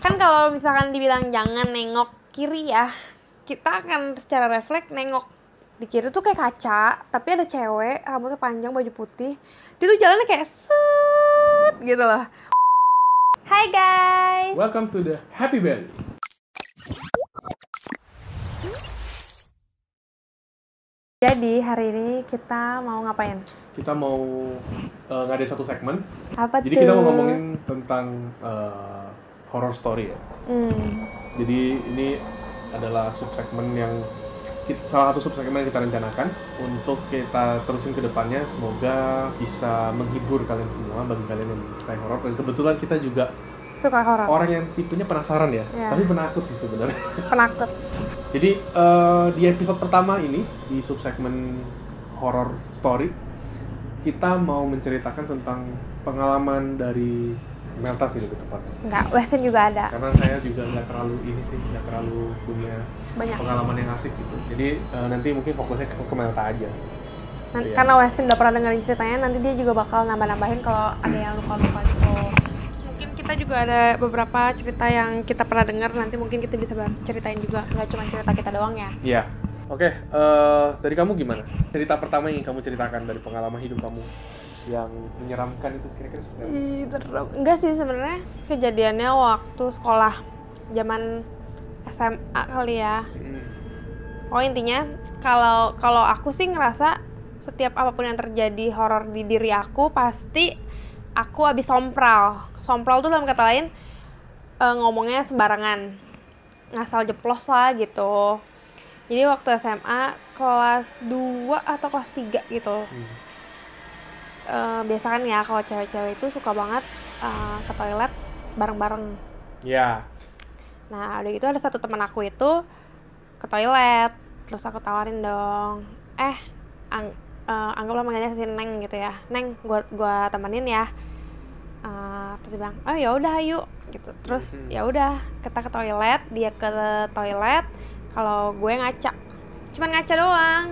Kan kalau misalkan dibilang jangan nengok kiri ya, kita akan secara refleks nengok di kiri tuh kayak kaca, tapi ada cewek rambutnya panjang baju putih, dia tuh jalannya kayak set gitu loh. Hai guys, Welcome to the Happy Belly. jadi hari ini kita mau ngapain? Kita mau ngadain satu segmen. Apa Jadi tuh? kita mau ngomongin tentang horror story ya. Jadi ini adalah subsegmen yang salah satu subsegmen yang kita rencanakan untuk kita terusin ke depannya. Semoga bisa menghibur kalian semua, bagi kalian yang suka horor. Dan kebetulan kita juga Suka horor. orang yang tipenya penasaran ya, Ya. tapi penakut sih sebenarnya. Penakut. Jadi di episode pertama ini di subsegmen horror story kita mau menceritakan tentang pengalaman dari Melta sih lebih tepatnya. Enggak, Western juga ada. Karena saya juga nggak terlalu punya Banyak. pengalaman yang asik gitu. Jadi nanti mungkin fokusnya ke Melta aja. Iya. Karena Western udah pernah dengerin ceritanya, nanti dia juga bakal nambah-nambahin kalau ada yang lupa-lupa gitu. Terus mungkin kita juga ada beberapa cerita yang kita pernah dengar, nanti mungkin kita bisa ceritain juga, nggak cuma cerita kita doang ya. Iya. Oke, dari kamu gimana? Cerita pertama yang ingin kamu ceritakan dari pengalaman hidup kamu yang menyeramkan itu kira-kira seperti apa? Enggak sih, sebenarnya kejadiannya waktu sekolah zaman SMA kali ya. Oh intinya kalau aku sih ngerasa setiap apapun yang terjadi horor di diri aku pasti aku habis sompral. Sompral tuh dalam kata lain ngomongnya sembarangan, ngasal jeplos lah gitu. Jadi waktu SMA kelas 2 atau kelas 3 gitu. Biasa kan ya kalau cewek-cewek itu suka banget ke toilet bareng-bareng. Ya. Nah udah gitu ada satu teman aku itu ke toilet, terus aku tawarin dong, anggaplah manggilnya si Neng gitu ya, Neng, gua temenin ya. Terus dia bilang, oh ya udah ayo gitu. Terus ya udah kita ke toilet, dia ke toilet, kalau gue ngaca, cuman ngaca doang.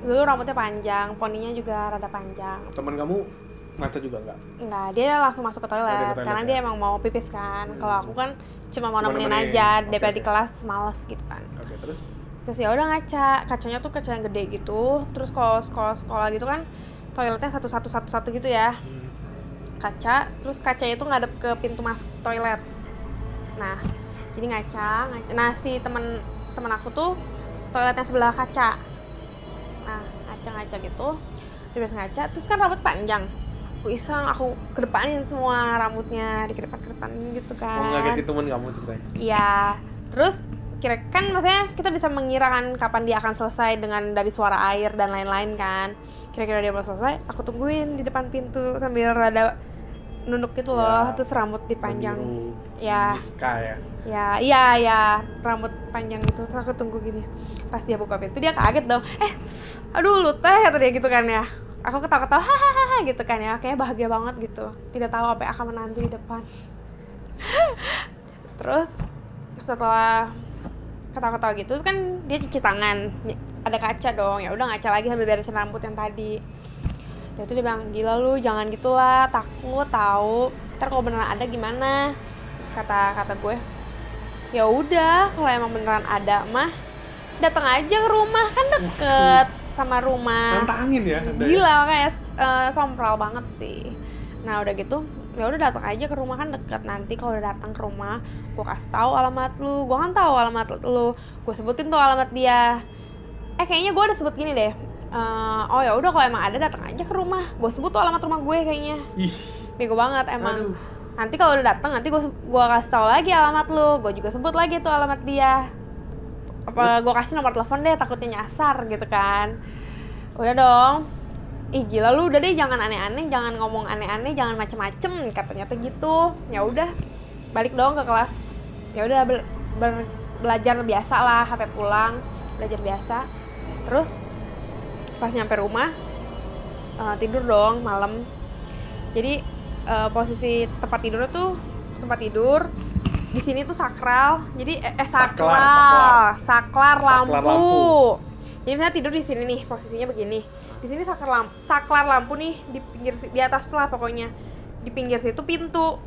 Dulu rambutnya panjang, poninya juga rada panjang. Teman kamu ngaca juga nggak? Enggak, dia langsung masuk ke toilet, karena dia emang mau pipis kan. Kalau aku kan cuma mau nemenin aja, daripada di kelas males gitu kan. Oke, terus ya udah ngaca, kacanya tuh kaca yang gede gitu. Terus kalau sekolah gitu kan toiletnya satu gitu ya. Kaca, terus kacanya tuh ngadep ke pintu masuk toilet. Nah, jadi ngaca. Nah, si teman aku tuh toiletnya sebelah kaca. Nah, ngaca gitu. Dia biasa ngaca, terus kan rambut panjang. Aku iseng, aku kedepanin semua rambutnya, dikedepan-kedepanin gitu kan. Mau ngagetin temen kamu ceritanya? Iya, terus kan maksudnya kita bisa mengira kan kapan dia akan selesai dengan dari suara air dan lain-lain kan. Kira-kira dia mau selesai, aku tungguin di depan pintu sambil rada nunduk gitu loh, terus rambut dipanjang. Ya. Miska ya? Ya, rambut panjang gitu, terus aku tunggu gini. Pas dia buka pintu, dia kaget dong. Aduh lu teh, kata dia gitu kan ya. Aku ketawa-ketawa, hahaha gitu kan ya, kayak bahagia banget gitu. Tidak tahu apa yang akan menanti di depan. Terus setelah ketawa-ketawa gitu kan dia cuci tangan, ada kaca dong, ya udah ngaca lagi sambil beresin rambut yang tadi. Dia tuh dia bilang, gila lu jangan gitulah, takut tahu, ntar kalau beneran ada gimana. Terus kata gue, ya udah kalau emang beneran ada mah datang aja ke rumah, kan deket sama rumah. Nantangin ya? Gila kayak sompral banget sih. Nah udah gitu, ya udah datang aja ke rumah, kan deket. Nanti kalau udah datang ke rumah, gue kasih tahu alamat lu. Gue kan tahu alamat lu. Gue sebutin tuh alamat dia. Kayaknya gue udah sebut gini deh. Oh ya udah kalau emang ada datang aja ke rumah. Gue sebut tuh alamat rumah gue kayaknya. Ih, bego banget emang. Aduh. Nanti kalau udah datang, nanti gue kasih tahu lagi alamat lu. Gue juga sebut lagi tuh alamat dia. Apa gue kasih nomor telepon deh, takutnya nyasar gitu kan. Udah dong. Ih gila lu, udah deh jangan aneh-aneh, jangan ngomong aneh-aneh, jangan macem-macem, katanya tuh gitu. Ya udah, balik dong ke kelas. Ya udah belajar biasa lah, sampai pulang belajar biasa. Terus pas nyampe rumah tidur dong malam. Jadi posisi tempat tidur di sini tuh sakral. Jadi saklar lampu. Jadi misalnya tidur di sini nih, posisinya begini. Di sini saklar lampu nih di atas lah pokoknya. Di pinggir situ pintu.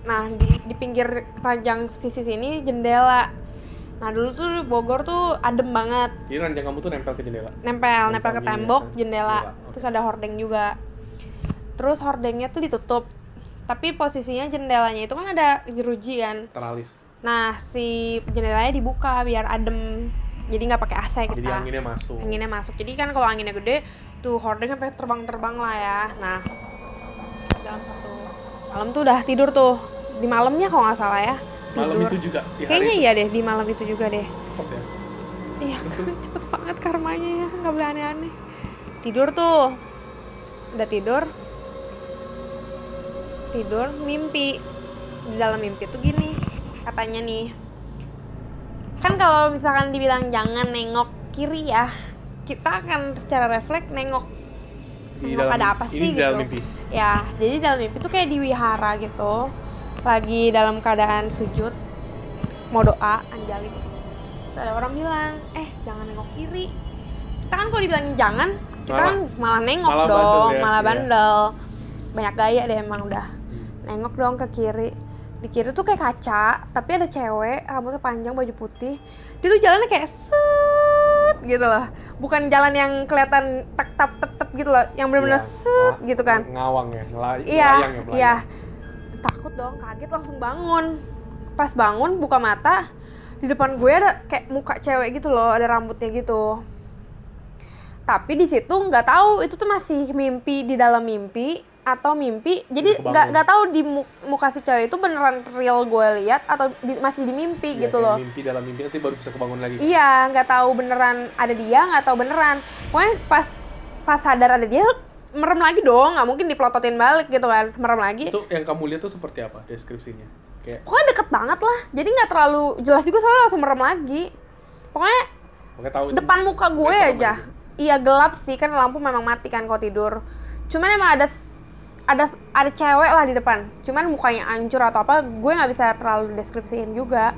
Nah di pinggir ranjang sisi sini jendela. Nah dulu tuh Bogor tuh adem banget. Jadi ranjang kamu tuh nempel ke jendela? Nempel ke tembok, ya, jendela. Okay. Terus ada hordeng juga. Terus hordengnya tuh ditutup. Tapi posisinya jendelanya itu kan ada jeruji kan. Teralis. Nah si jendelanya dibuka biar adem. Jadi nggak pakai AC kita. Jadi anginnya masuk. Jadi kan kalau anginnya gede, tuh hordeng sampai terbang lah ya. Nah dalam satu malam tuh udah tidur tuh. Di malamnya kalau nggak salah ya. Malam itu juga? Kayaknya iya deh, di malam itu juga deh. Cepet ya? Iya, cepet banget karmanya ya, nggak boleh aneh-aneh. Tidur tuh, udah tidur, mimpi. Di dalam mimpi tuh gini, katanya nih. Kan kalau misalkan dibilang jangan nengok kiri ya, kita akan secara refleks nengok ada apa sih gitu. Dalam mimpi? Ya, jadi dalam mimpi tuh kayak di wihara gitu. Lagi dalam keadaan sujud mau doa anjali, terus ada orang bilang jangan nengok kiri. Kita kan kalau dibilang jangan kita kan malah nengok dong, malah bandel. Banyak gaya deh emang udah. Nengok dong ke kiri. Di kiri tuh kayak kaca, tapi ada cewek rambutnya panjang, baju putih. Dia tuh jalannya kayak set gitu loh, bukan jalan yang kelihatan tap gitu loh, yang benar-benar set gitu kan. Ngawang ya, melayang. Iya. Takut dong, kaget langsung bangun. Pas bangun buka mata, di depan gue ada kayak muka cewek gitu loh, ada rambutnya gitu. Tapi di situ nggak tahu itu tuh masih mimpi di dalam mimpi atau mimpi. Jadi nggak tahu di muka si cewek itu beneran real gue lihat atau masih di mimpi gitu loh. Mimpi dalam mimpi nanti baru bisa kebangun lagi. Iya, nggak tahu beneran ada dia, nggak tahu beneran. Pokoknya pas sadar ada dia, merem lagi dong, nggak mungkin diplototin balik gitu kan, merem lagi. Itu yang kamu lihat tuh seperti apa deskripsinya? Pokoknya deket banget lah, jadi nggak terlalu jelas juga soalnya langsung merem lagi. Pokoknya tahu depan muka gue aja. Iya gelap sih, kan lampu memang mati kan kalau tidur. Cuman emang ada cewek lah di depan. Cuman mukanya hancur atau apa, gue nggak bisa terlalu deskripsiin juga.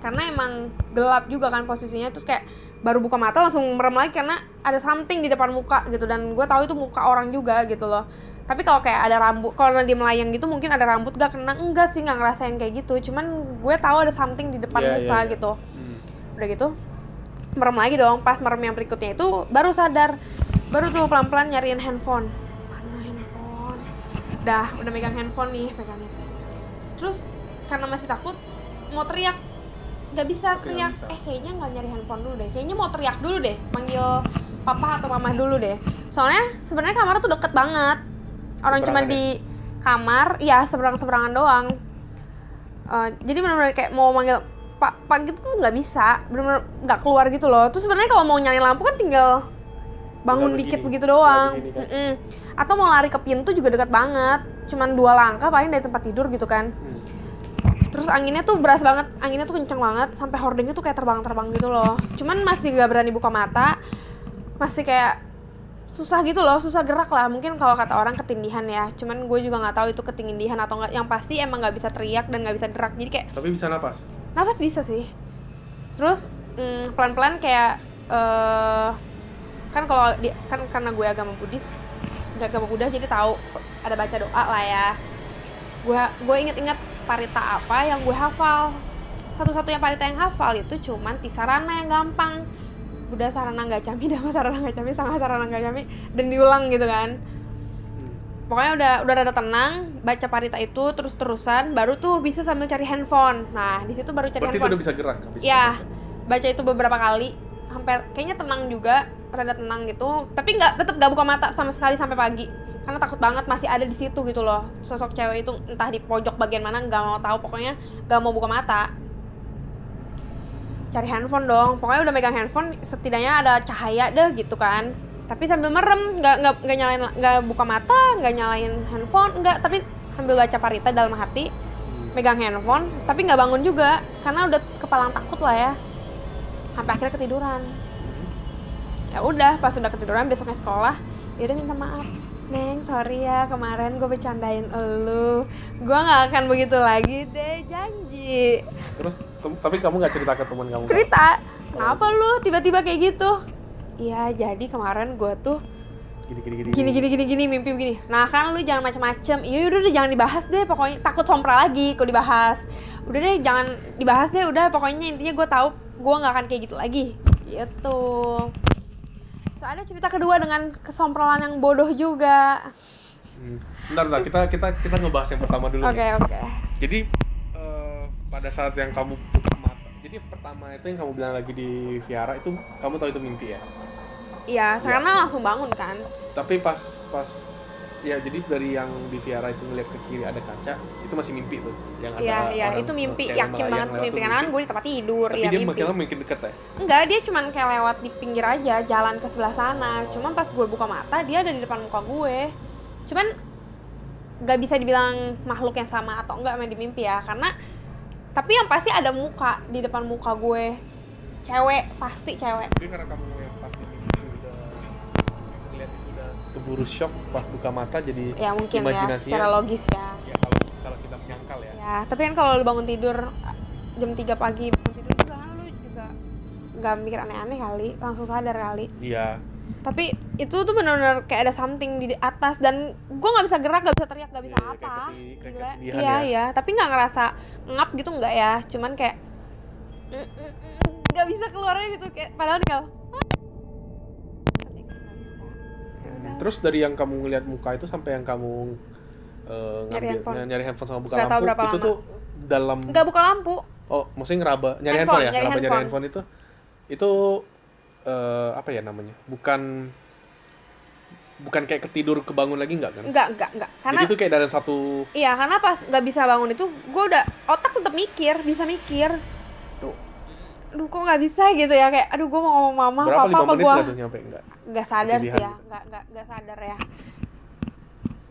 Karena emang gelap juga kan posisinya, terus kayak baru buka mata langsung merem lagi karena ada something di depan muka gitu, dan gue tahu itu muka orang juga gitu loh. Tapi kalau kayak ada rambut, kalau dia melayang gitu mungkin ada rambut gak kena, enggak sih, nggak ngerasain kayak gitu. Cuman gue tahu ada something di depan muka gitu. Udah gitu merem lagi dong. Pas merem yang berikutnya itu baru sadar, baru tuh pelan-pelan nyariin handphone. Mana handphone? Udah megang handphone nih, pegangnya. Terus karena masih takut mau teriak, nggak bisa teriak. Kayaknya nggak nyari handphone dulu deh, kayaknya mau teriak dulu deh, panggil papa atau mama dulu deh. Soalnya sebenarnya kamarnya tuh deket banget, orang cuma di kamar, ya seberang-seberangan doang. Jadi benar-benar kayak mau manggil pak gitu tuh nggak bisa, benar-benar nggak keluar gitu loh. Terus sebenarnya kalau mau nyalain lampu kan tinggal bangun dikit begitu doang. Kan. Atau mau lari ke pintu juga dekat banget, cuman 2 langkah paling dari tempat tidur gitu kan. Terus anginnya tuh beras banget, anginnya tuh kenceng banget, sampai hordengnya tuh kayak terbang-terbang gitu loh. Cuman masih gak berani buka mata, masih kayak susah gitu loh, susah gerak lah. Mungkin kalau kata orang ketindihan ya, cuman gue juga nggak tahu itu ketindihan atau nggak. Yang pasti emang nggak bisa teriak dan nggak bisa gerak, jadi kayak. Tapi bisa napas? Nafas bisa sih. Terus pelan-pelan kayak kan kalau kan karena gue agama Buddha jadi tahu ada baca doa lah ya. Gue inget-inget parita apa yang gue hafal. Satu-satunya parita yang hafal itu cuman Tisarana yang gampang. Buddha Sarana Gacchami, Dhamma Sarana Gacchami, Sangha Sarana Gacchami, dan diulang gitu kan. Pokoknya udah rada tenang, baca parita itu terus-terusan, baru tuh bisa sambil cari handphone. Nah, di situ baru cari berarti handphone. Berarti udah bisa gerak? Iya, baca itu beberapa kali, hampir kayaknya tenang juga, rada tenang gitu. Tapi tetap nggak buka mata sama sekali sampai pagi, karena takut banget masih ada di situ gitu loh. Sosok cewek itu entah di pojok bagian mana, nggak mau tahu, pokoknya nggak mau buka mata. Cari handphone dong, pokoknya udah megang handphone, setidaknya ada cahaya deh gitu kan. Tapi sambil merem, nggak nyalain, nggak buka mata, nggak nyalain handphone, nggak, tapi sambil baca parita dalam hati, megang handphone, tapi nggak bangun juga karena udah kepalang takut lah ya, sampai akhirnya ketiduran. Ya udah, pas udah ketiduran besoknya sekolah, dia udah minta maaf, Neng, sorry ya kemarin gue bercandain elu, gue nggak akan begitu lagi deh, janji. Terus tapi kamu nggak cerita ke teman kamu? Cerita, kenapa lu tiba-tiba kayak gitu? Iya, jadi kemarin gue tuh gini mimpi begini. Nah kan lu jangan macem-macem. Iya udah jangan dibahas deh, pokoknya takut sompral lagi kalau dibahas. Udah deh jangan dibahas deh, udah pokoknya intinya gue tahu gue nggak akan kayak gitu lagi gitu. So ada cerita kedua dengan kesompralan yang bodoh juga. Bentar, kita ngebahas yang pertama dulu. Oke. Jadi pada saat yang kamu buka mata, jadi pertama itu yang kamu bilang lagi di Viara itu kamu tahu itu mimpi ya? Iya, karena langsung bangun kan. Tapi pas ya jadi dari yang di Viara itu ngeliat ke kiri ada kaca, itu masih mimpi tuh. Yang ada Iya, itu mimpi, yakin banget mimpi karena gue di tempat tidur. Tapi ya, dia mimpi. makin deket ya? Enggak, dia cuman kayak lewat di pinggir aja, jalan ke sebelah sana. Cuman pas gue buka mata, dia ada di depan muka gue. Cuman nggak bisa dibilang makhluk yang sama atau enggak main di mimpi ya, karena tapi yang pasti ada muka di depan muka gue, pasti cewek. Jadi karena kamu yang pasti mimpi udah ngeliat itu udah keburu shock pas buka mata, jadi ya mungkin ya secara logis ya. Ya kalau kita menyangkal ya. Ya tapi kan kalau lu bangun tidur jam 3 pagi bangun tidur juga kan lu juga nggak mikir aneh-aneh kali, langsung sadar kali. Iya. Tapi itu tuh benar-benar kayak ada something di atas dan gue nggak bisa gerak, nggak bisa teriak, nggak bisa apa. Iya. Tapi nggak ngerasa ngap gitu nggak ya, cuman kayak nggak bisa keluarnya gitu kayak padahal tinggal. Tapi nggak bisa. Terus dari yang kamu ngeliat muka itu sampai yang kamu nyari handphone sama buka lampu itu lama. Tuh dalam. Nggak buka lampu. Oh, maksudnya ngeraba nyari handphone itu apa ya namanya? Bukan kayak ketidur kebangun lagi nggak kan? Enggak. Karena jadi itu kayak dalam satu. Iya, karena pas nggak bisa bangun itu, gue udah otak tetap bisa mikir. Tuh, aduh kok nggak bisa gitu ya, kayak aduh gue mau ngomong mama apa gue. Nggak sadar sih ya, nggak sadar ya.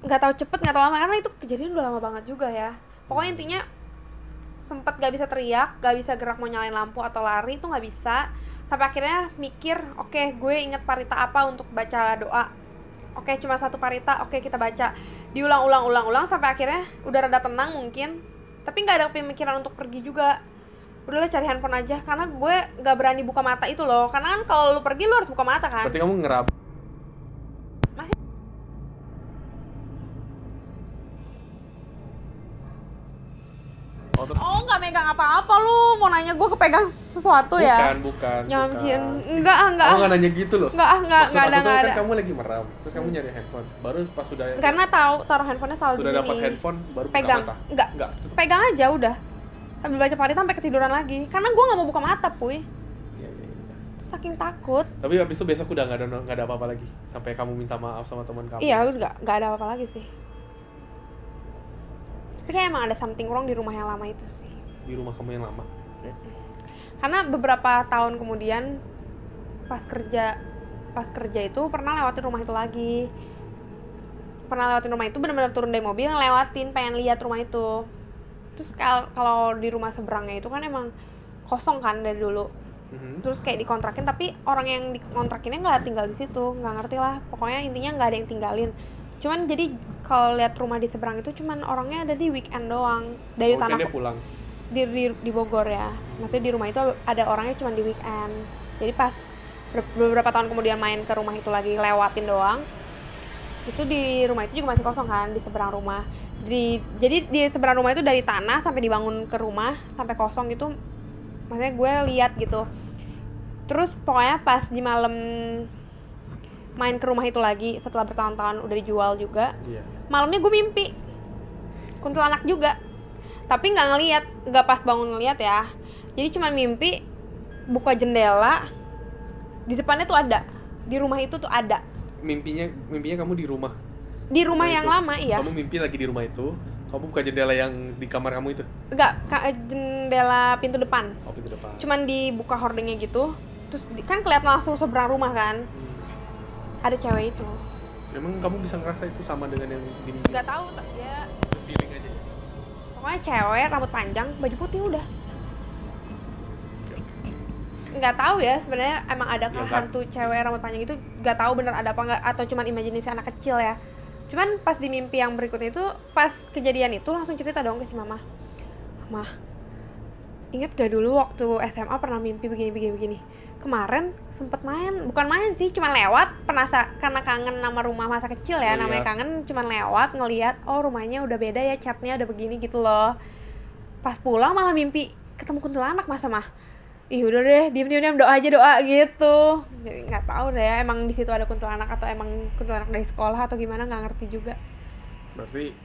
Nggak tahu cepet, nggak tahu lama karena itu kejadian udah lama banget juga ya. Pokoknya intinya sempet nggak bisa teriak, nggak bisa gerak mau nyalain lampu atau lari itu nggak bisa. Sampai akhirnya mikir, oke, gue inget parita apa untuk baca doa. Oke, cuma satu parita, oke kita baca. Diulang sampai akhirnya udah rada tenang mungkin. Tapi nggak ada pemikiran untuk pergi juga. Udahlah cari handphone aja, karena gue nggak berani buka mata itu loh. Karena kan kalau lu pergi lu harus buka mata kan. Berarti kamu ngeraba. Masih. Oh, nggak megang apa-apa lu. Mau nanya gue kepegang sesuatu ya? Bukan. Nyamkin. Enggak. Kamu nggak nanya gitu loh. Enggak ada. Kan kamu lagi meram, terus kamu nyari handphone. Baru pas sudah. Karena taruh handphonenya selalu sudah di sini. Dapat handphone baru pegang. Buka mata. Enggak. Pegang aja udah. Sambil baca parita sampai ketiduran lagi. Karena gue nggak mau buka mata, puy. Iya. Saking takut. Tapi abis itu besok udah nggak ada apa-apa lagi. Sampai kamu minta maaf sama teman kamu. Iya, udah nggak ada apa-apa lagi sih. Tapi kayak emang ada something wrong di rumah yang lama itu sih. Di rumah kamu yang lama? Karena beberapa tahun kemudian pas kerja itu pernah lewatin rumah itu lagi. Benar-benar turun dari mobil ngelewatin, pengen lihat rumah itu. Terus kalau di rumah seberangnya itu kan emang kosong kan dari dulu. Terus kayak dikontrakin, tapi orang yang dikontrakinnya nggak tinggal di situ, nggak ngerti lah. Pokoknya intinya nggak ada yang tinggalin. Cuman jadi kalau lihat rumah di seberang itu cuman orangnya ada di weekend doang dari tanah. Dia pulang. Di Bogor ya, maksudnya di rumah itu ada orangnya cuma di weekend. Jadi pas beberapa tahun kemudian main ke rumah itu lagi lewatin doang, itu di rumah itu juga masih kosong kan di seberang rumah. Jadi di seberang rumah itu dari tanah sampai dibangun ke rumah sampai kosong gitu, maksudnya gue lihat gitu. Terus pokoknya pas di malam main ke rumah itu lagi setelah bertahun-tahun udah dijual juga, malamnya gue mimpi kuntilanak juga. Tapi nggak pas bangun ngeliat ya. Jadi cuma mimpi buka jendela, di depannya tuh ada, di rumah itu tuh ada. Mimpinya kamu di rumah? Di rumah yang itu. lama, iya. Kamu mimpi lagi di rumah itu, kamu buka jendela yang di kamar kamu itu? Enggak, jendela pintu depan. Oh, pintu depan. Cuman dibuka hordengnya gitu, terus kan kelihatan langsung seberang rumah kan. Ada cewek itu. Memang kamu bisa ngerasa itu sama dengan yang di mimpi? Nggak tahu, ya. Feeling aja. Pokoknya cewek, rambut panjang, baju putih udah. Nggak tahu ya sebenarnya emang adakah hantu cewek rambut panjang itu, nggak tahu bener ada apa nggak, atau cuman imajinasi anak kecil ya. Cuman pas di mimpi yang berikutnya itu, pas kejadian itu langsung cerita dong ke si mama. Mah, inget gak dulu waktu SMA pernah mimpi begini. Kemarin sempet main, bukan main sih, cuma lewat, karena kangen nama rumah masa kecil ya, namanya kangen, cuma lewat ngelihat, oh rumahnya udah beda ya, catnya udah begini gitu loh. Pas pulang malah mimpi ketemu kuntilanak mah. Ih udah deh, diam doa gitu. Jadi nggak tahu deh ya, emang di situ ada kuntilanak atau emang kuntilanak dari sekolah atau gimana, nggak ngerti juga. Berarti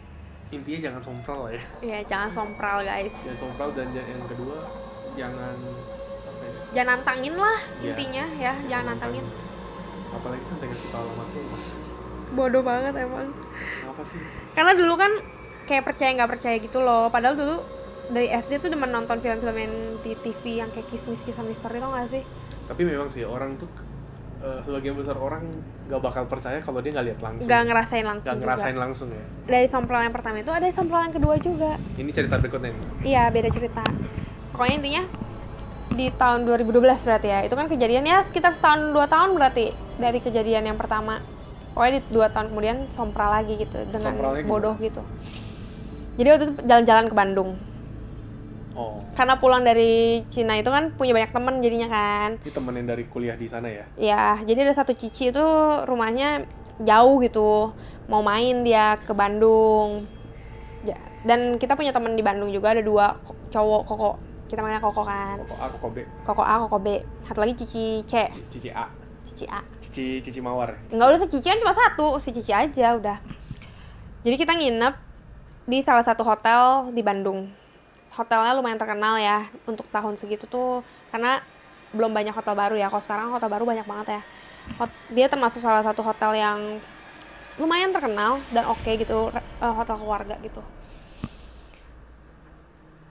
intinya jangan sompral lah ya. Iya, jangan sompral guys. Jangan sompral, dan yang kedua jangan jangan nantangin lah intinya ya, jangan nantangin. Apalagi sampai kasih tahu alamat rumah. Bodoh banget emang. Apa sih? Karena dulu kan kayak percaya nggak percaya gitu loh. Padahal dulu dari SD tuh demen nonton film-film yang di TV yang kayak kisah misteri, tau nggak sih? Tapi memang sih orang tuh sebagian besar orang nggak bakal percaya kalau dia nggak lihat langsung. Nggak ngerasain langsung. Ya. Dari sompral yang pertama itu ada sompral yang kedua juga. Ini cerita berikutnya nih. Iya, beda cerita. Pokoknya intinya di tahun 2012 berarti ya, itu kan kejadian ya sekitar setahun 2 tahun berarti dari kejadian yang pertama. Pokoknya di 2 tahun kemudian sompral lagi gitu dengan bodoh gitu. Jadi waktu itu jalan-jalan ke Bandung. Oh. Karena pulang dari Cina itu kan punya banyak temen jadinya kan. Ini temen yang dari kuliah di sana ya? Iya, jadi ada satu cici itu rumahnya jauh gitu, mau main dia ke Bandung. Dan kita punya temen di Bandung juga, ada 2 cowok Koko. Kita manggilnya Koko kan. Koko A, Koko B. Koko A, Koko B. Satu lagi Cici C. Cici A. Cici A. Cici Mawar. Enggak usah Cici, kan cuma satu, si Cici aja udah. Jadi kita nginep di salah satu hotel di Bandung. Hotelnya lumayan terkenal ya untuk tahun segitu tuh, karena belum banyak hotel baru ya. Kalau sekarang hotel baru banyak banget ya. Dia termasuk salah satu hotel yang lumayan terkenal dan oke gitu, hotel keluarga gitu.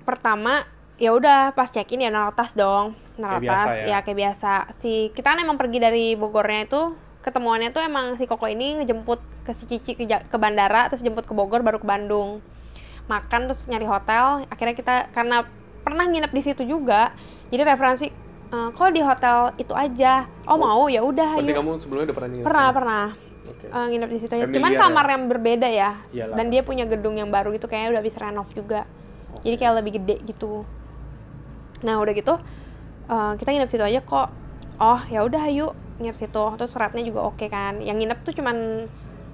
Pertama ya udah pas check-in ya naruh tas dong, kayak biasa. Kita kan emang pergi dari Bogornya itu, ketemuannya tuh emang si Koko ini ngejemput ke si Cici ke bandara, terus jemput ke Bogor baru ke Bandung. Makan terus nyari hotel, akhirnya kita karena pernah nginep di situ juga, jadi referensi kok di hotel itu aja. Mau ya udah. Berarti kamu sebelumnya udah pernah nginep? Pernah. Okay. Nginep di situ aja. Cuman kamar yang berbeda ya. Iyalah. Dan dia punya gedung yang baru gitu, kayaknya udah habis renov juga. Okay. Jadi kayak lebih gede gitu. Nah udah gitu kita nginep situ aja kok. Oh ya udah yuk nginep situ. Terus suratnya juga oke kan. Yang nginep tuh cuman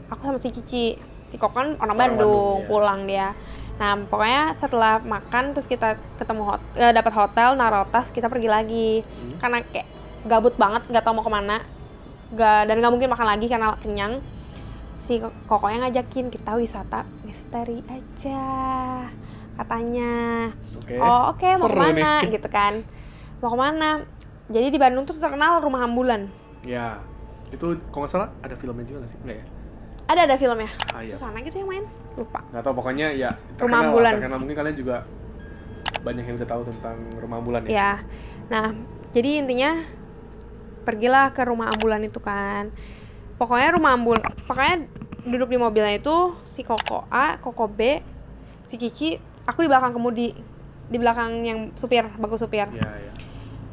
aku sama si Cici. Si Kok kan orang Bandung, pulang dia. Nah pokoknya setelah makan terus kita ketemu dapat hotel, naruh tas, kita pergi lagi. Karena kayak gabut banget, nggak tahu mau kemana. Dan nggak mungkin makan lagi karena kenyang. Si Kokoknya ngajakin kita wisata misteri aja katanya. Oke, mau kemana gitu kan. Mau kemana? Jadi di Bandung tuh terkenal rumah ambulan. Ya, itu kalau nggak salah ada filmnya juga nggak sih? Enggak ya? Ada filmnya. Iya. Susana gitu yang main? Lupa. Nggak tahu, pokoknya ya rumah ambulan. Karena mungkin kalian juga banyak yang udah tahu tentang rumah ambulan ya. Iya. Nah, jadi intinya pergilah ke rumah ambulan itu kan. Pokoknya duduk di mobilnya itu si Koko A, Koko B, si Cici, aku di belakang kemudi, di belakang yang bangku supir. Iya.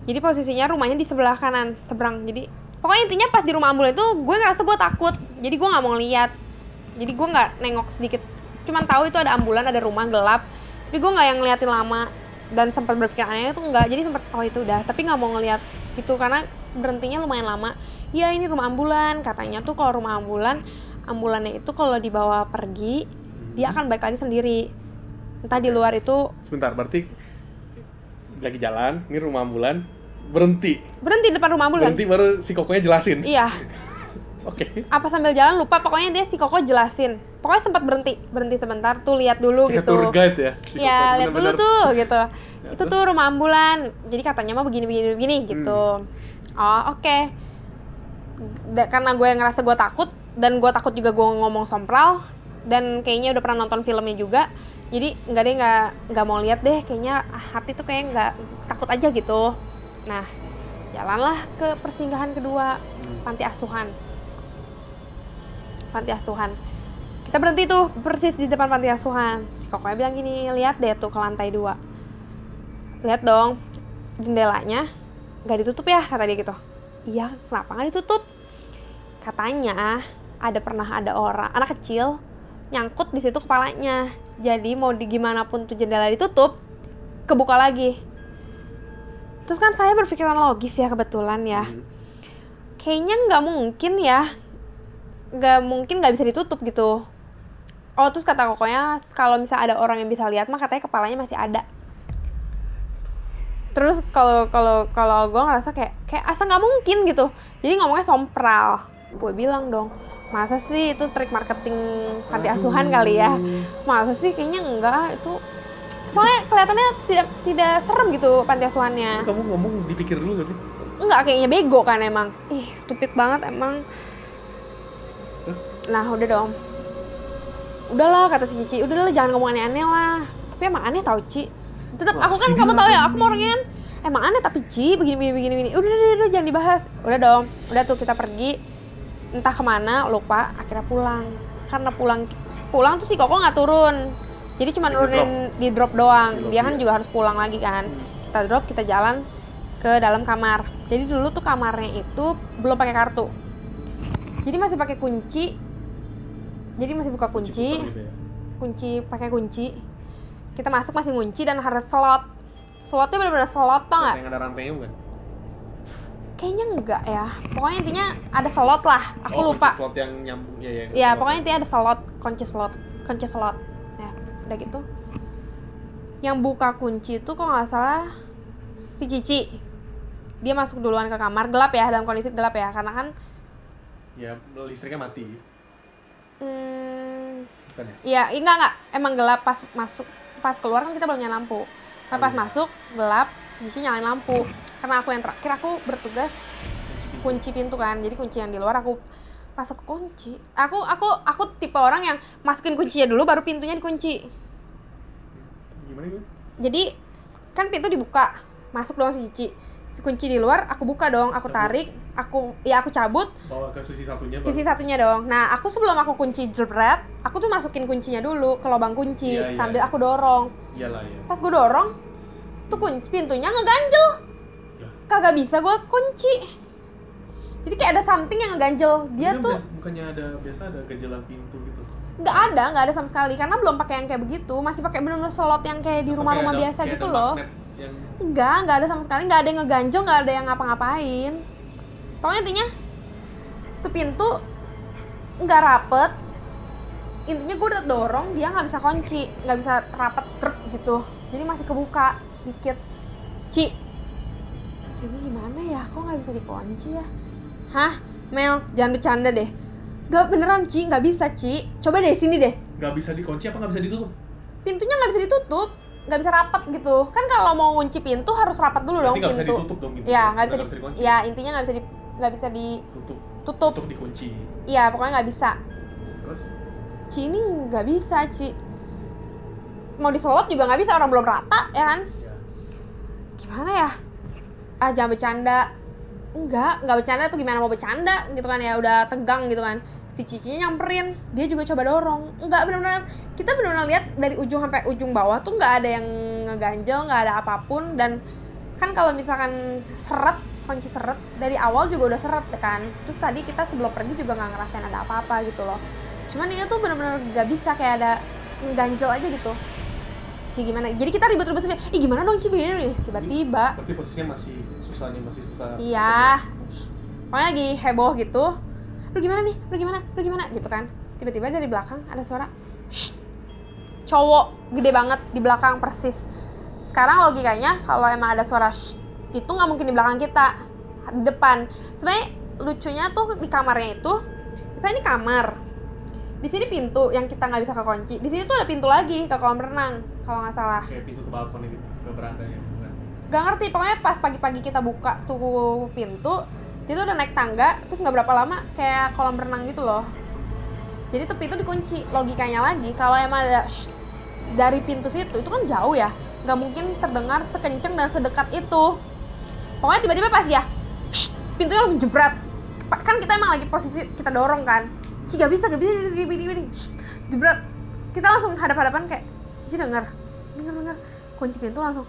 Jadi posisinya rumahnya di sebelah kanan, seberang. Jadi pokoknya intinya pas di rumah ambulan itu gue ngerasa gue takut. Jadi gue nggak mau ngeliat. Jadi gue nggak nengok sedikit. Cuman tahu itu ada ambulan, ada rumah gelap. Tapi gue nggak yang ngeliatin lama. Dan sempat berpikir aneh itu enggak. Jadi sempat itu udah. Tapi nggak mau ngeliat itu karena berhentinya lumayan lama. Ya ini rumah ambulan. Katanya tuh kalau rumah ambulannya itu kalau dibawa pergi, dia akan balik lagi sendiri. Entah di luar itu. Sebentar, berarti lagi jalan, ini rumah ambulan, berhenti depan rumah ambulan. Berhenti baru si Kokonya jelasin. Iya. Oke. Apa sambil jalan lupa, pokoknya dia si Koko jelasin. Pokoknya sempat berhenti sebentar tuh, lihat dulu kayak gitu. Tour guide ya. Iya, lihat dulu tuh gitu. Itu tuh rumah ambulan. Jadi katanya mah begini gitu. Oh, oke. Karena gue ngerasa gue takut dan gue takut juga gue ngomong sompral dan kayaknya udah pernah nonton filmnya juga. Jadi nggak mau lihat deh, kayaknya hati tuh kayak nggak, takut aja gitu. Nah, jalanlah ke persinggahan kedua, panti asuhan. Kita berhenti tuh persis di depan panti asuhan. Si Kokonya bilang gini, lihat deh tuh ke lantai 2. Lihat dong, jendelanya nggak ditutup ya, kata dia gitu. Iya, kenapa nggak ditutup? Katanya pernah ada orang, anak kecil nyangkut di situ kepalanya. Jadi mau gimana pun tuh jendela ditutup, kebuka lagi. Terus kan saya berpikiran logis ya kebetulan ya. Kayaknya nggak mungkin nggak bisa ditutup gitu. Oh, terus kata kokonya kalau misalnya ada orang yang bisa lihat mah katanya kepalanya masih ada. Terus kalau gue ngerasa kayak asa nggak mungkin gitu. Jadi ngomongnya sompral. Gue bilang dong, masa sih itu trik marketing panti asuhan kali ya? Masa sih, kayaknya enggak, itu soalnya kelihatannya tidak serem gitu panti asuhannya. Kamu ngomong dipikir dulu gak sih? Enggak, kayaknya bego kan emang. Stupid banget emang. Nah udah dong, udahlah kata si Cici, udahlah jangan ngomong aneh-aneh lah. Tapi emang aneh tau Ci. Tetap aku kan, kamu tahu ya aku mau orangnya kan emang aneh, tapi Ci begini. Udah jangan dibahas. Udah dong, udah tuh kita pergi entah kemana, lupa, akhirnya pulang. Karena pulang tuh si Koko nggak turun, jadi cuma nurunin di drop doang. Dia kan juga harus pulang lagi kan. Kita drop, kita jalan ke dalam kamar. Jadi dulu tuh kamarnya itu belum pakai kartu, jadi masih pakai kunci. Jadi masih buka kunci, kunci pakai kunci. Kita masuk masih ngunci dan harus slotnya benar-benar slot, tau nggak? Yang ada rantainya bukan? Kayaknya enggak ya. Pokoknya intinya ada slot lah. Aku lupa. Kunci slot yang nyambung ya. Ya pokoknya intinya ada slot, kunci slot. Ya udah gitu. Yang buka kunci itu kok nggak salah si Cici. Dia masuk duluan ke kamar, gelap ya, dalam kondisi gelap ya, karena kan ya listriknya mati. Bukan ya? Iya, enggak, emang gelap pas masuk, pas keluar kan kita belum nyalain lampu. Kan pas masuk gelap, Cici nyalain lampu. Karena aku yang terakhir, aku bertugas kunci pintu kan. Jadi kunci yang di luar aku pasang kunci. Aku tipe orang yang masukin kuncinya dulu baru pintunya dikunci. Gimana itu? Jadi kan pintu dibuka, masuk dong si Cici. Si kunci di luar aku buka dong, aku tarik, aku cabut, bawa ke sisi satunya dong. Nah, aku sebelum aku kunci jebret, aku tuh masukin kuncinya dulu ke lubang kunci sambil aku dorong. Iyalah ya. Pas gue dorong, tuh kunci pintunya ngeganjel. Kagak bisa gue kunci. Jadi kayak ada something yang ngeganjel. Dia tuh bukannya biasa ada ganjelan pintu gitu. Nggak ada sama sekali, karena belum pakai yang kayak begitu, masih pakai bener-bener slot yang kayak di rumah-rumah biasa gitu loh. Enggak ada sama sekali, nggak ada yang ngeganjel, nggak ada yang ngapa-ngapain. Pokoknya intinya tuh pintu nggak rapet. Intinya gue udah dorong, dia nggak bisa kunci, nggak bisa rapet gitu. Jadi masih kebuka dikit. Ci, ini gimana ya? Kok nggak bisa dikunci ya? Hah, Mel, jangan bercanda deh. Gak beneran Ci, nggak bisa Ci. Coba deh sini deh. Nggak bisa dikunci apa nggak bisa ditutup? Pintunya nggak bisa ditutup, nggak bisa rapat gitu. Kan kalau mau kunci pintu harus rapat dulu dong pintu. Nggak bisa ditutup dong pintu. Ya nggak bisa dikunci. Ya intinya nggak bisa ditutup. Untuk dikunci. Iya pokoknya nggak bisa. Terus? Ci ini nggak bisa Ci. Mau diselot juga nggak bisa, orang belum rata ya kan? Ya. Gimana ya? Jangan bercanda. Enggak bercanda tuh, gimana mau bercanda gitu kan ya, udah tegang gitu kan. Si Cicinya nyamperin, dia juga coba dorong. Enggak, benar-benar kita benar-benar lihat dari ujung sampai ujung bawah tuh nggak ada yang ngeganjel, nggak ada apapun. Dan kan kalau misalkan kunci seret dari awal juga udah seret kan. Terus tadi kita sebelum pergi juga nggak ngerasain ada apa-apa gitu loh. Cuman ini tuh benar-benar nggak bisa, kayak ada ngeganjel aja gitu. Ci gimana? Jadi kita ribut-ribut sendiri. Gimana dong Ci begini nih? Tiba-tiba. Berarti posisinya masih susah. Iya. Pokoknya lagi heboh gitu. Lu gimana gitu kan. Tiba-tiba dari belakang ada suara Shh! Cowok gede banget di belakang persis. Sekarang logikanya kalau emang ada suara Shh! Itu nggak mungkin di belakang kita, di depan. Sebenarnya lucunya tuh di kamarnya itu, kita ini kamar, di sini pintu yang kita nggak bisa kekunci. Di sini tuh ada pintu lagi ke kolam renang kalau nggak salah. Kayak pintu ke balkon gitu, ke beranda ya. Gak ngerti, pokoknya pas pagi-pagi kita buka tuh pintu, dia tuh udah naik tangga, terus nggak berapa lama kayak kolam renang gitu loh. Jadi tuh pintu dikunci. Logikanya lagi, kalau emang ada Shh! Dari pintu situ, itu kan jauh ya, nggak mungkin terdengar sekenceng dan sedekat itu. Pokoknya tiba-tiba pas dia Shh! Pintunya langsung jebret. Kan kita emang lagi posisi kita dorong kan. Ci gak bisa jebret. Kita langsung hadap-hadapan kayak Cici denger kunci pintu langsung.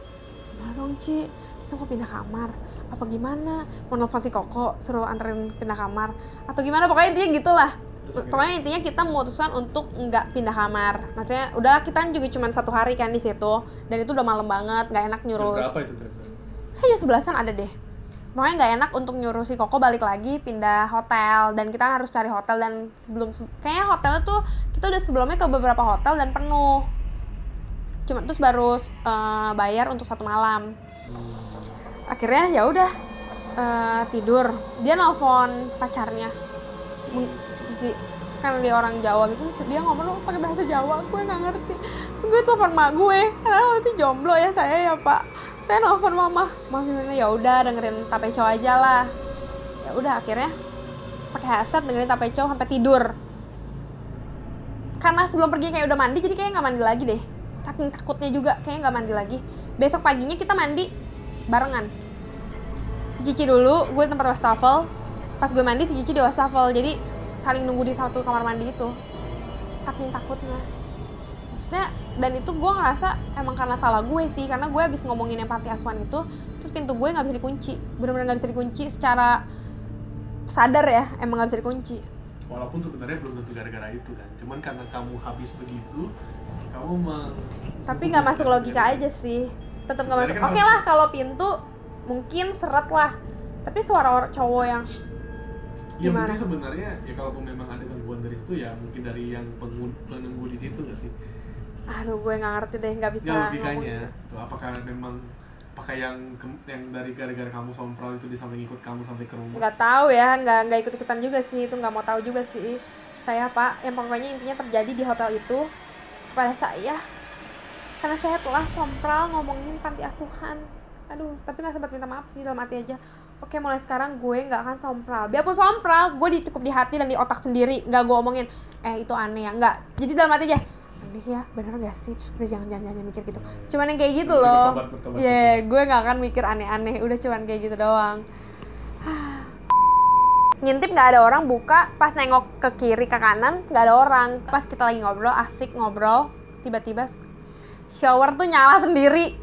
Gimana dong Ci, kita mau pindah kamar apa gimana? Mau nelfon si Koko suruh anterin pindah kamar atau gimana? Pokoknya intinya gitulah. Pokoknya intinya kita memutuskan untuk nggak pindah kamar. Maksudnya udah, kita juga cuma 1 hari kan di situ, dan itu udah malam banget, nggak enak nyuruh. Berapa itu? Jam 11-an ada deh. Makanya nggak enak untuk nyuruh si Koko balik lagi pindah hotel, dan kita harus cari hotel, dan kayaknya hotelnya tuh kita udah sebelumnya ke beberapa hotel dan penuh. Cuma terus baru bayar untuk 1 malam. Akhirnya ya udah tidur. Dia nelpon pacarnya. Si kan dia orang Jawa gitu, dia ngomong pakai bahasa Jawa, gue nggak ngerti. Gue telepon mak gue, karena waktu jomblo ya saya ya Pak. Saya nelfon mama gimana, ya udah dengerin Tapeco aja lah. Ya udah akhirnya pakai headset dengerin Tapeco sampai tidur. Karena sebelum pergi kayak udah mandi, jadi kayak nggak mandi lagi deh. Saking takutnya juga kayak nggak mandi lagi. Besok paginya kita mandi barengan. Cici dulu, gue di tempat wastafel. Pas gue mandi, si Cici di wastafel. Jadi saling nunggu di satu kamar mandi itu. Saking takutnya. Maksudnya, dan itu gue ngerasa emang karena salah gue sih, karena gue habis ngomongin yang panti asuhan itu, terus pintu gue nggak bisa dikunci, benar-benar nggak bisa dikunci secara sadar ya, emang nggak bisa dikunci. Walaupun sebenarnya belum tentu gara-gara itu kan, cuman karena kamu habis begitu, kamu tapi nggak masuk logika aja sih, tetap nggak masuk. Kan Oke lah kalau pintu mungkin seret lah, tapi suara cowok yang ya gimana? mungkin sebenarnya ya kalaupun memang ada gangguan dari situ ya mungkin dari yang penunggu di situ nggak sih? Aduh, gue nggak ngerti deh, nggak bisa. Ya logikanya, tuh apakah memang yang dari gara-gara kamu sompral itu dia sampai ngikut kamu sampai ke rumah? Nggak tahu ya, nggak ikut-ikutan juga sih, itu nggak mau tahu juga sih. Saya Pak, yang pokoknya intinya terjadi di hotel itu pada saya, karena saya telah sompral ngomongin panti asuhan. Aduh, tapi nggak sempat minta maaf sih, dalam hati aja. Oke, mulai sekarang gue nggak akan sompral. Biarpun sompral, gue cukup di hati dan di otak sendiri, nggak gue omongin. Itu aneh ya, nggak. Jadi dalam hati aja, aneh ya, bener gak sih? Udah jangan mikir gitu. Cuman yang kayak gitu loh. Iya, gue nggak akan mikir aneh-aneh. Udah cuman kayak gitu doang. Ngintip nggak ada orang, buka pas nengok ke kiri ke kanan nggak ada orang. Pas kita lagi ngobrol, asik ngobrol, tiba-tiba shower tuh nyala sendiri.